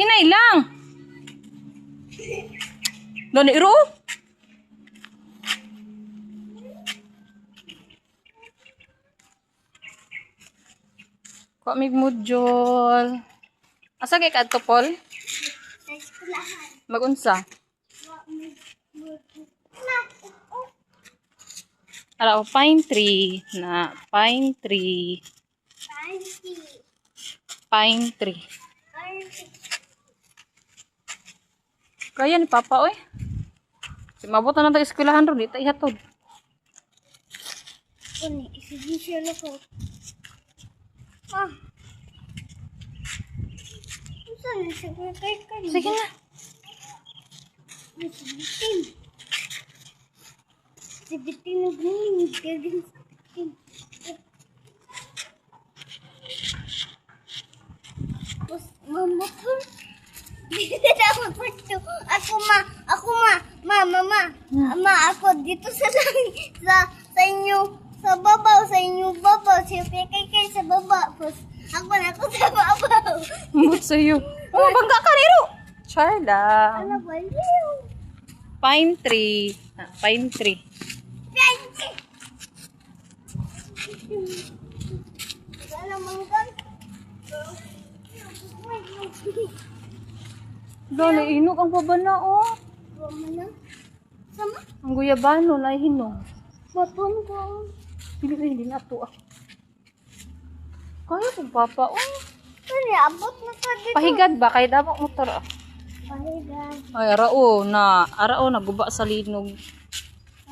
Hinay lang. Doon iro. Ko mig module. Asa kay kadto Paul? Magunsa? Ala pine tree na pine tree. Pine tree. Kaya ni Papa oy. Si mabot na tayo eskwelahan ron, di tayo ihatod. Ini sige siya na ko. Ah. Saan siya kay kay? Sige na. Sibitin na gini, gagawin sibitin. Tapos, mama ko. Dito na ako pagto. Ma, ako dito sa langit, sa inyo, sa babaw, si kay sa baba. Tapos, ako na ako sa babaw. Mut sa'yo. Oh, bangga ka niro. Char lang. Ano ba yun? Pine tree. Ah, pine tree. Ano manggan? Dali, hinog ang babana, oh. Mana? Sama? Ang guyabano, na hinog. Baton ko. Hindi na ito, ah. Kaya po, Papa, oh. Ano, abot na ka dito. Pahigad ba? Kaya dapat motor, ah. Pahigad. Ay, arao, naguba sa linog.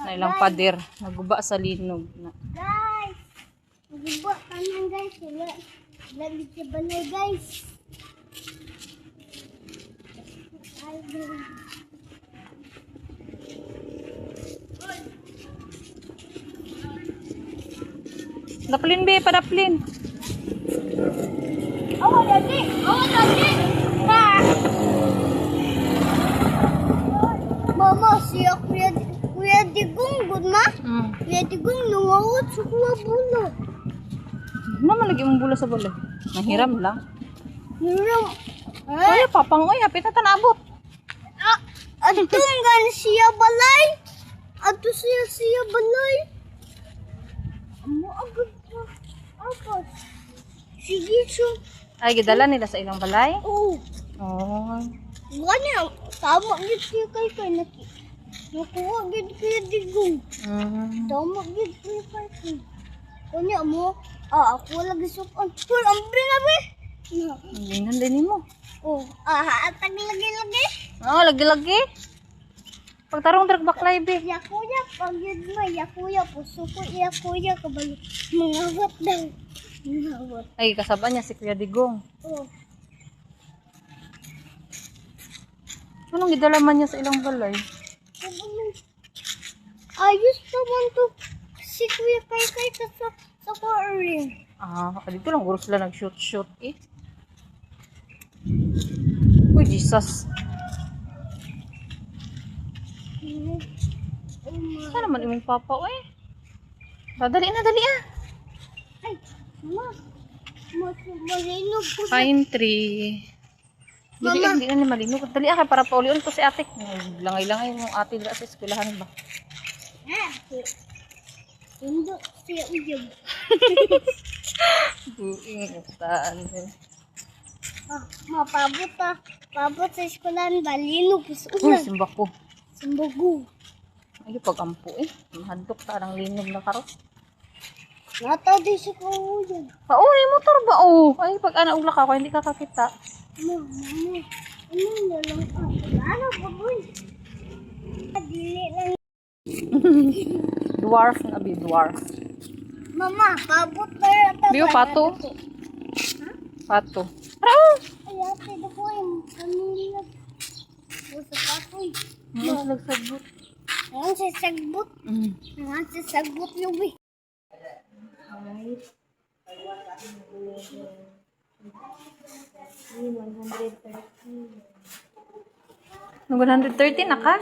Na ilang pader. Naguba sa linog. Guys! Mag-iba kanan guys. Wala. Lagi sa balay guys. Ay, guys. Daplin, be, padaplin. Awa lagi! Awa lagi! Ma! Mama, siya Kuya Digong, good ma? Kuya Digong, nungawat sa kuwa bulo. Naman lagi mong bula sa balay. Nahiram lang. Hiram. Kaya, Papang, oy, hapit na tanabot. Atong gan siya balay. Ato siya balay. Amo agad pa. Apas. Sige, so. Ay, gidala nila sa ilang balay. Oh. Oh. Ganya, tama gid siya kay nakuha gid kay Digong. Tama gid siya kay. Kanya mo, ako lagi sukan. Full ang binabi. Hindi din mo. Oh, atag lagi-lagi. Oh, lagi-lagi. Pagtarong drag baklay, be. Yakuya, pag yun mo, yakuya, puso ko, yakuya, kabalo. Mangawat daw. Mangawat. Ay, kasaba niya si Kuya Digong. Oh. Anong gidala man niya sa ilang balay? Ayos naman to. Si Kuya Kay sa quarry. Ah, dito lang guro sila nag-shoot eh. Uy, Jesus. Saan naman imong papa, oy? Dali na, dali ah. Ay, mama. Malinog ko sa... Pine tree. Hindi na ni malinog. Dali ah, para paulion ko si ate. Langay-langay yung ate dila sa eskwelahan ba? Hindi siya uyab. Buing utaan. Mapabot ah. Pabot sa eskwelahan, balinog ko sa Uy, ulan. simba ko. Sumbago. Ay, pag-ampo eh. Mahadlok ta ng linog na karos. Nataw din siya ko uyab. May motor ba? Oh. Ay, pag anaula ka, hindi ka kakita. Mama. Ano na lang ako? Ano ba boy? Dili lang. Dwarf na bi, dwarf. Mama, pabot na yata. Biyo, pato. Ha? Pato. Rao! Ay, ate, na po yung kanila. O sa patoy. Nagsagbot. Ang sasagbot. Ang sasagbot yung bi. Nung 130 na ka?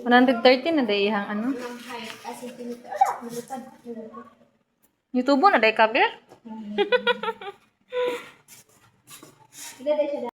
130 na dahil ihang ano? YouTube na day cover? Ila day siya